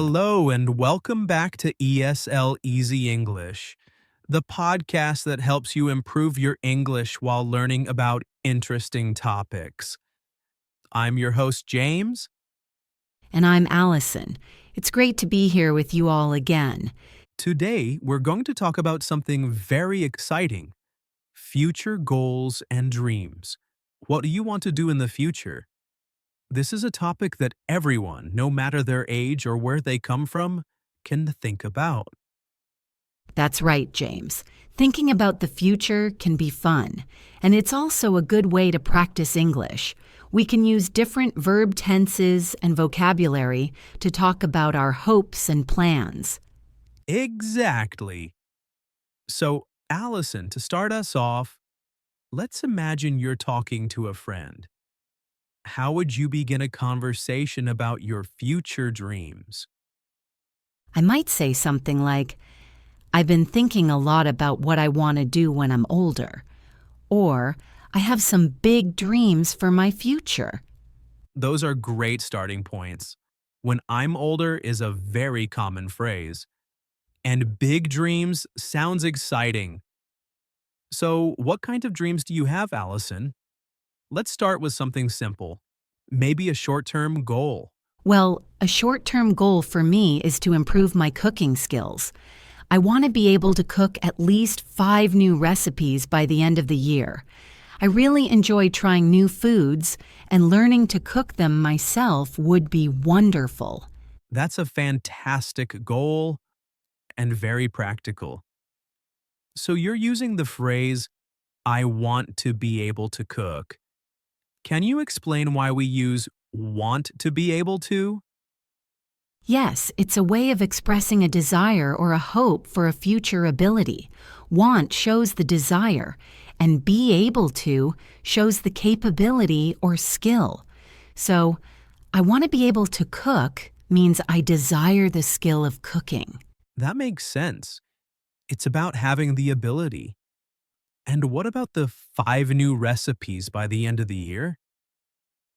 Hello and welcome back to ESL-Easy English, the podcast that helps you improve your English while learning about interesting topics. I'm your host, James. And I'm Alison. It's great to be here with you all again. Today, we're going to talk about something very exciting: future goals and dreams. What do you want to do in the future? This is a topic that everyone, no matter their age or where they come from, can think about. That's right, James. Thinking about the future can be fun, and it's also a good way to practice English. We can use different verb tenses and vocabulary to talk about our hopes and plans. Exactly. So, Alison, to start us off, let's imagine you're talking to a friend. How would you begin a conversation about your future dreams? I might say something like, I've been thinking a lot about what I want to do when I'm older. Or, I have some big dreams for my future. Those are great starting points. When I'm older is a very common phrase. And big dreams sounds exciting. So, what kind of dreams do you have, Alison? Let's start with something simple. Maybe a short-term goal. Well, a short-term goal for me is to improve my cooking skills. I want to be able to cook at least 5 new recipes by the end of the year. I really enjoy trying new foods, and learning to cook them myself would be wonderful. That's a fantastic goal and very practical. So you're using the phrase, I want to be able to cook. Can you explain why we use want to be able to? Yes, it's a way of expressing a desire or a hope for a future ability. Want shows the desire, and be able to shows the capability or skill. So, I want to be able to cook means I desire the skill of cooking. That makes sense. It's about having the ability. And what about the 5 new recipes by the end of the year?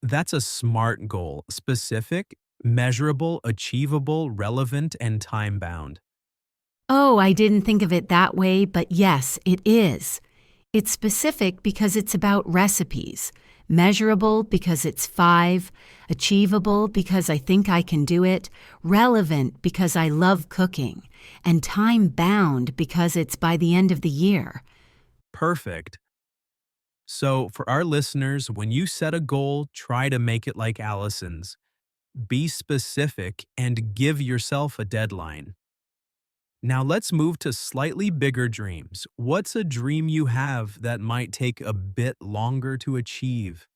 That's a SMART goal: specific, measurable, achievable, relevant, and time-bound. Oh, I didn't think of it that way, but yes, it is. It's specific because it's about recipes, measurable because it's 5, achievable because I think I can do it, relevant because I love cooking, and time-bound because it's by the end of the year. Perfect. So, for our listeners, when you set a goal, try to make it like Alison's. Be specific and give yourself a deadline. Now, let's move to slightly bigger dreams. What's a dream you have that might take a bit longer to achieve?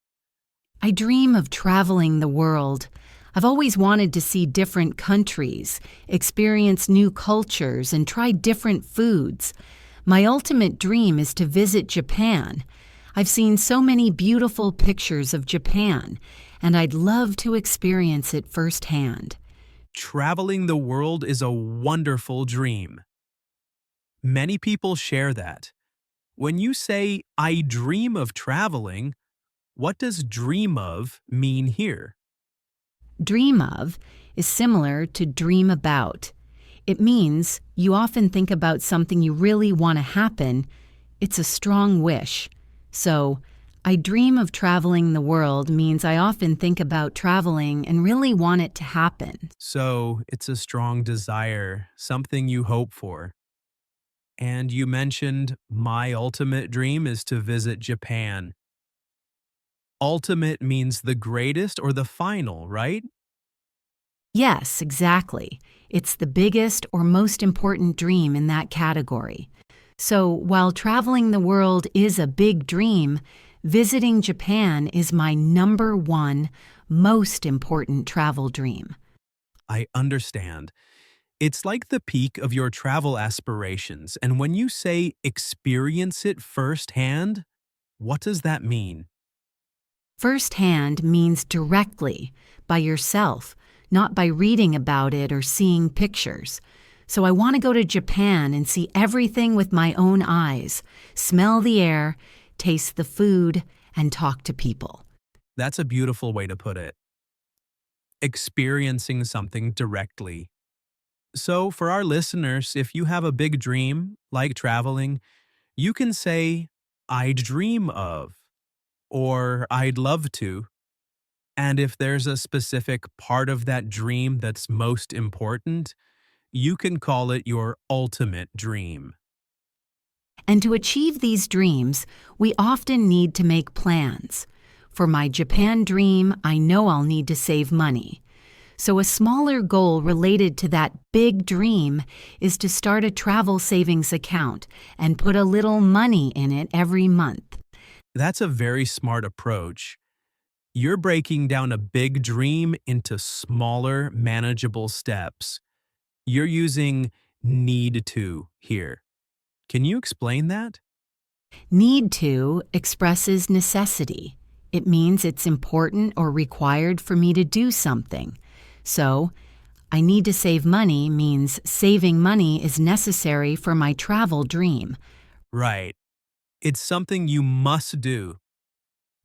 I dream of traveling the world. I've always wanted to see different countries, experience new cultures, and try different foods. My ultimate dream is to visit Japan. I've seen so many beautiful pictures of Japan, and I'd love to experience it firsthand. Traveling the world is a wonderful dream. Many people share that. When you say, I dream of traveling, what does dream of mean here? Dream of is similar to dream about. It means you often think about something you really want to happen. It's a strong wish. So, I dream of traveling the world means I often think about traveling and really want it to happen. So, it's a strong desire, something you hope for. And you mentioned, my ultimate dream is to visit Japan. Ultimate means the greatest or the final, right? Yes, exactly. It's the biggest or most important dream in that category. So, while traveling the world is a big dream, visiting Japan is my number 1 most important travel dream. I understand. It's like the peak of your travel aspirations, and when you say experience it firsthand, what does that mean? Firsthand means directly, by yourself, not by reading about it or seeing pictures. So I want to go to Japan and see everything with my own eyes, smell the air, taste the food, and talk to people. That's a beautiful way to put it. Experiencing something directly. So, for our listeners, if you have a big dream, like traveling, you can say, I dream of, or I'd love to. And if there's a specific part of that dream that's most important, you can call it your ultimate dream. And to achieve these dreams, we often need to make plans. For my Japan dream, I know I'll need to save money. So, a smaller goal related to that big dream is to start a travel savings account and put a little money in it every month. That's a very smart approach. You're breaking down a big dream into smaller, manageable steps. You're using need to here. Can you explain that? Need to expresses necessity. It means it's important or required for me to do something. So, I need to save money means saving money is necessary for my travel dream. Right. It's something you must do.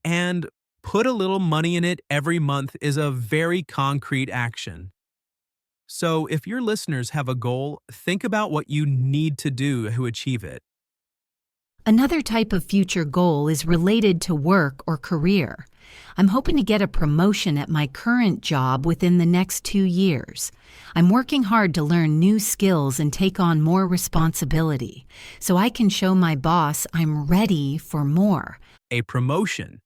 And put a little money in it every month is a very concrete action. So if your listeners have a goal, think about what you need to do to achieve it. Another type of future goal is related to work or career. I'm hoping to get a promotion at my current job within the next 2 years. I'm working hard to learn new skills and take on more responsibility, so I can show my boss I'm ready for more. A promotion.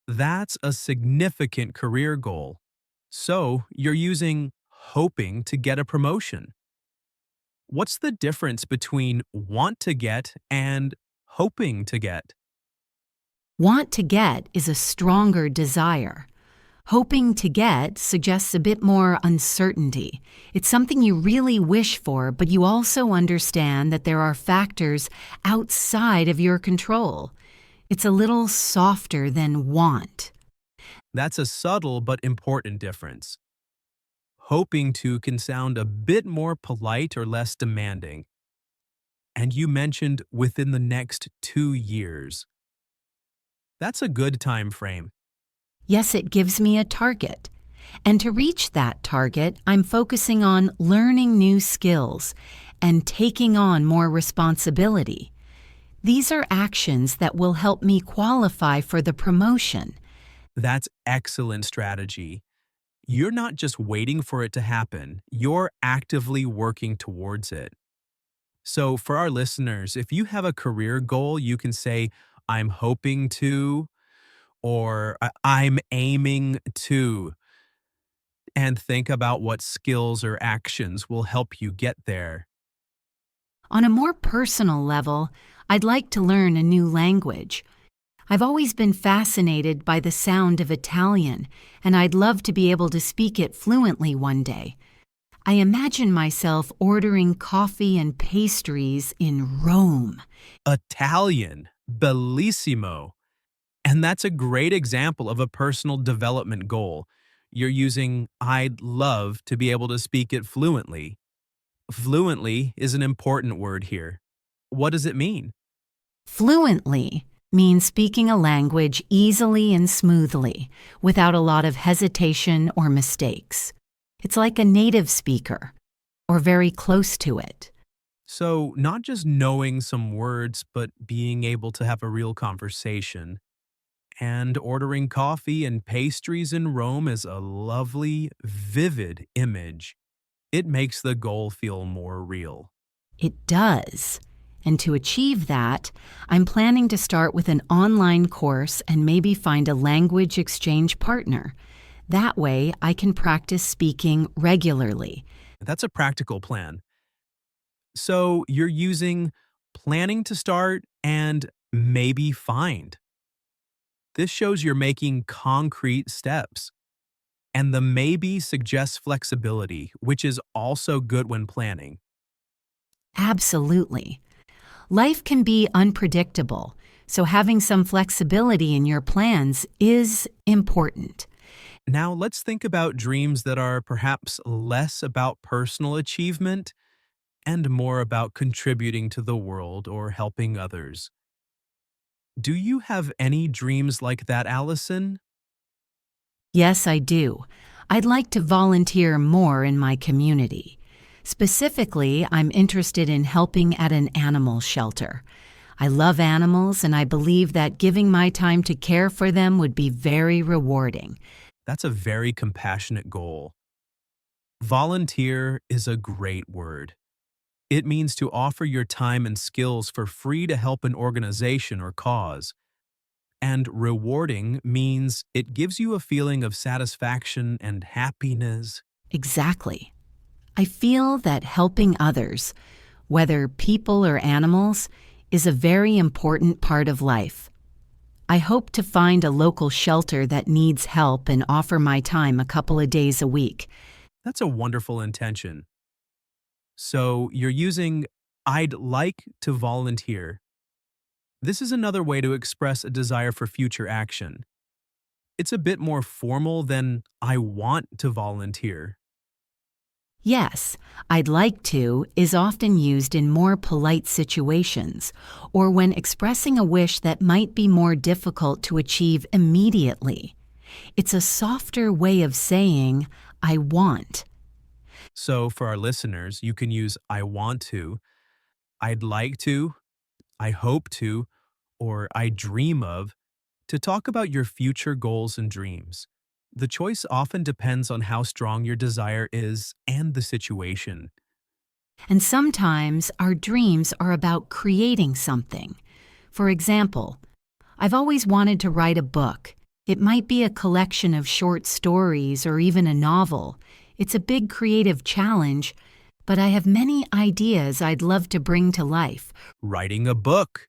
That's a significant career goal. So you're using hoping to get a promotion. What's the difference between want to get and hoping to get? Want to get is a stronger desire. Hoping to get suggests a bit more uncertainty. It's something you really wish for, but you also understand that there are factors outside of your control. It's a little softer than want. That's a subtle but important difference. Hoping to can sound a bit more polite or less demanding. And you mentioned within the next 2 years. That's a good time frame. Yes, it gives me a target. And to reach that target, I'm focusing on learning new skills and taking on more responsibility. These are actions that will help me qualify for the promotion. That's excellent strategy. You're not just waiting for it to happen, you're actively working towards it. So, for our listeners, if you have a career goal, you can say, I'm hoping to, or I'm aiming to, and think about what skills or actions will help you get there. On a more personal level, I'd like to learn a new language. I've always been fascinated by the sound of Italian, and I'd love to be able to speak it fluently one day. I imagine myself ordering coffee and pastries in Rome. Italian, bellissimo. And that's a great example of a personal development goal. You're using I'd love to be able to speak it fluently. Fluently is an important word here. What does it mean? Fluently means speaking a language easily and smoothly, without a lot of hesitation or mistakes. It's like a native speaker, or very close to it. So, not just knowing some words, but being able to have a real conversation. And ordering coffee and pastries in Rome is a lovely, vivid image. It makes the goal feel more real. It does. And to achieve that, I'm planning to start with an online course and maybe find a language exchange partner. That way, I can practice speaking regularly. That's a practical plan. So, you're using planning to start and maybe find. This shows you're making concrete steps. And the maybe suggests flexibility, which is also good when planning. Absolutely. Life can be unpredictable, so having some flexibility in your plans is important. Now, let's think about dreams that are perhaps less about personal achievement and more about contributing to the world or helping others. Do you have any dreams like that, Alison? Yes, I do. I'd like to volunteer more in my community. Specifically, I'm interested in helping at an animal shelter. I love animals and I believe that giving my time to care for them would be very rewarding. That's a very compassionate goal. Volunteer is a great word. It means to offer your time and skills for free to help an organization or cause. And rewarding means it gives you a feeling of satisfaction and happiness. Exactly. I feel that helping others, whether people or animals, is a very important part of life. I hope to find a local shelter that needs help and offer my time a couple of days a week. That's a wonderful intention. So you're using I'd like to volunteer. This is another way to express a desire for future action. It's a bit more formal than I want to volunteer. Yes, I'd like to is often used in more polite situations or when expressing a wish that might be more difficult to achieve immediately. It's a softer way of saying, I want. So for our listeners, you can use I want to, I'd like to, I hope to, or I dream of to talk about your future goals and dreams. The choice often depends on how strong your desire is and the situation. And sometimes our dreams are about creating something. For example, I've always wanted to write a book. It might be a collection of short stories or even a novel. It's a big creative challenge, but I have many ideas I'd love to bring to life. Writing a book.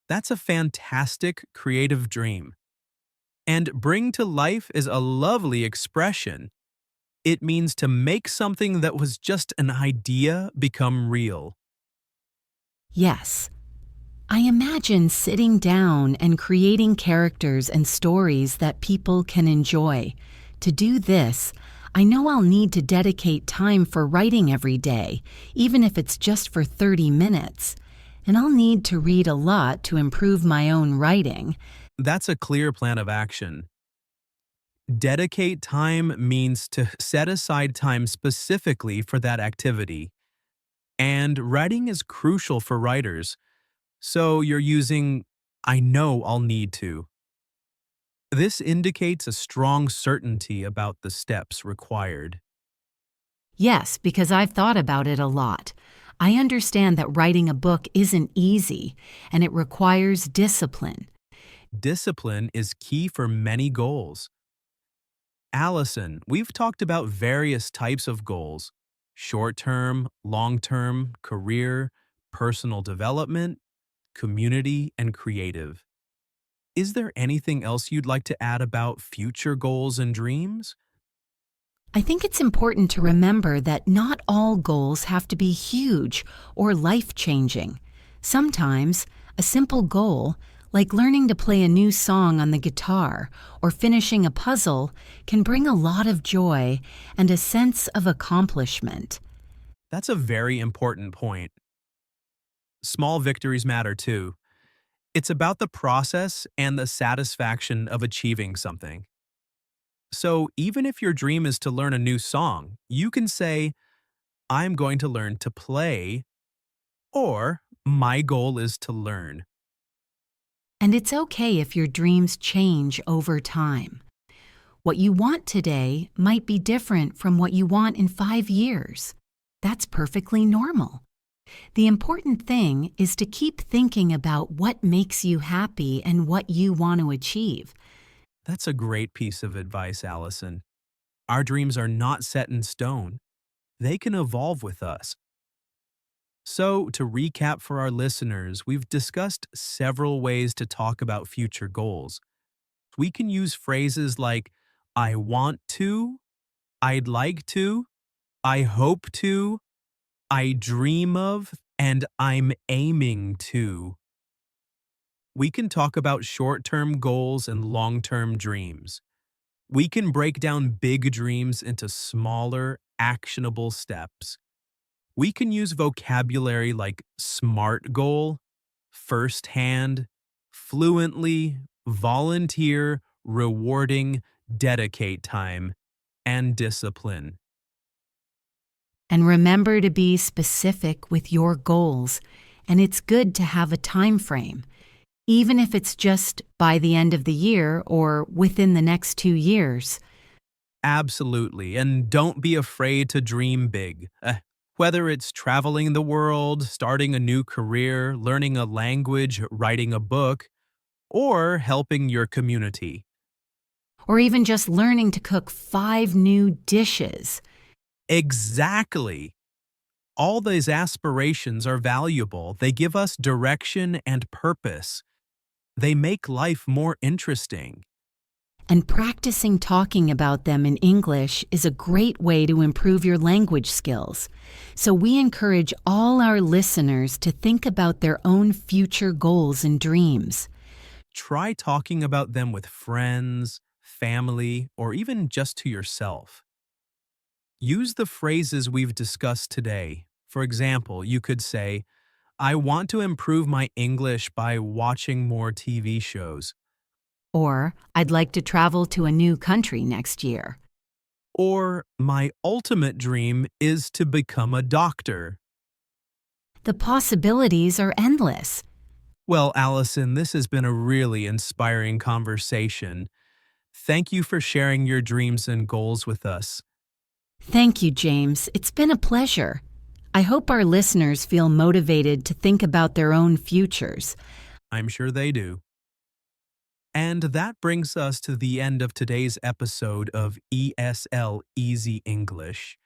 That's a fantastic creative dream. And bring to life is a lovely expression. It means to make something that was just an idea become real. Yes, I imagine sitting down and creating characters and stories that people can enjoy. To do this, I know I'll need to dedicate time for writing every day, even if it's just for 30 minutes. And I'll need to read a lot to improve my own writing. That's a clear plan of action. Dedicate time means to set aside time specifically for that activity. And writing is crucial for writers, so you're using I know I'll need to. This indicates a strong certainty about the steps required. Yes, because I've thought about it a lot. I understand that writing a book isn't easy, and it requires discipline. Discipline is key for many goals. Alison, we've talked about various types of goals: short term, long term, career, personal development, community, and creative. Is there anything else you'd like to add about future goals and dreams? I think it's important to remember that not all goals have to be huge or life-changing. Sometimes, a simple goal, like learning to play a new song on the guitar or finishing a puzzle, can bring a lot of joy and a sense of accomplishment. That's a very important point. Small victories matter too. It's about the process and the satisfaction of achieving something. So even if your dream is to learn a new song, you can say, I'm going to learn to play, or my goal is to learn. And it's okay if your dreams change over time. What you want today might be different from what you want in 5 years. That's perfectly normal. The important thing is to keep thinking about what makes you happy and what you want to achieve. That's a great piece of advice, Allison. Our dreams are not set in stone. They can evolve with us. So, to recap for our listeners, we've discussed several ways to talk about future goals. We can use phrases like, I want to, I'd like to, I hope to, I dream of, and I'm aiming to. We can talk about short-term goals and long-term dreams. We can break down big dreams into smaller, actionable steps. We can use vocabulary like SMART goal, firsthand, fluently, volunteer, rewarding, dedicate time, and discipline. And remember to be specific with your goals. And it's good to have a time frame, even if it's just by the end of the year or within the next 2 years. Absolutely, and don't be afraid to dream big. Whether it's traveling the world, starting a new career, learning a language, writing a book, or helping your community. Or even just learning to cook 5 new dishes. Exactly. All these aspirations are valuable. They give us direction and purpose. They make life more interesting. And practicing talking about them in English is a great way to improve your language skills. So we encourage all our listeners to think about their own future goals and dreams. Try talking about them with friends, family, or even just to yourself. Use the phrases we've discussed today. For example, you could say, I want to improve my English by watching more TV shows. Or, I'd like to travel to a new country next year. Or, my ultimate dream is to become a doctor. The possibilities are endless. Well, Allison, this has been a really inspiring conversation. Thank you for sharing your dreams and goals with us. Thank you, James. It's been a pleasure. I hope our listeners feel motivated to think about their own futures. I'm sure they do. And that brings us to the end of today's episode of ESL Easy English.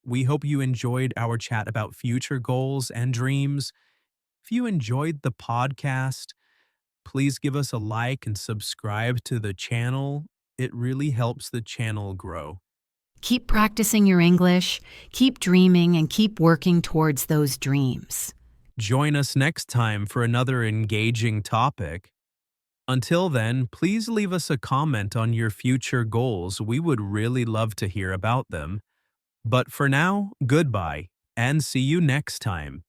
We hope you enjoyed our chat about future goals and dreams. If you enjoyed the podcast, please give us a like and subscribe to the channel. It really helps the channel grow. Keep practicing your English, keep dreaming, and keep working towards those dreams. Join us next time for another engaging topic. Until then, please leave us a comment on your future goals. We would really love to hear about them. But for now, goodbye, and see you next time.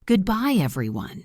Goodbye, everyone.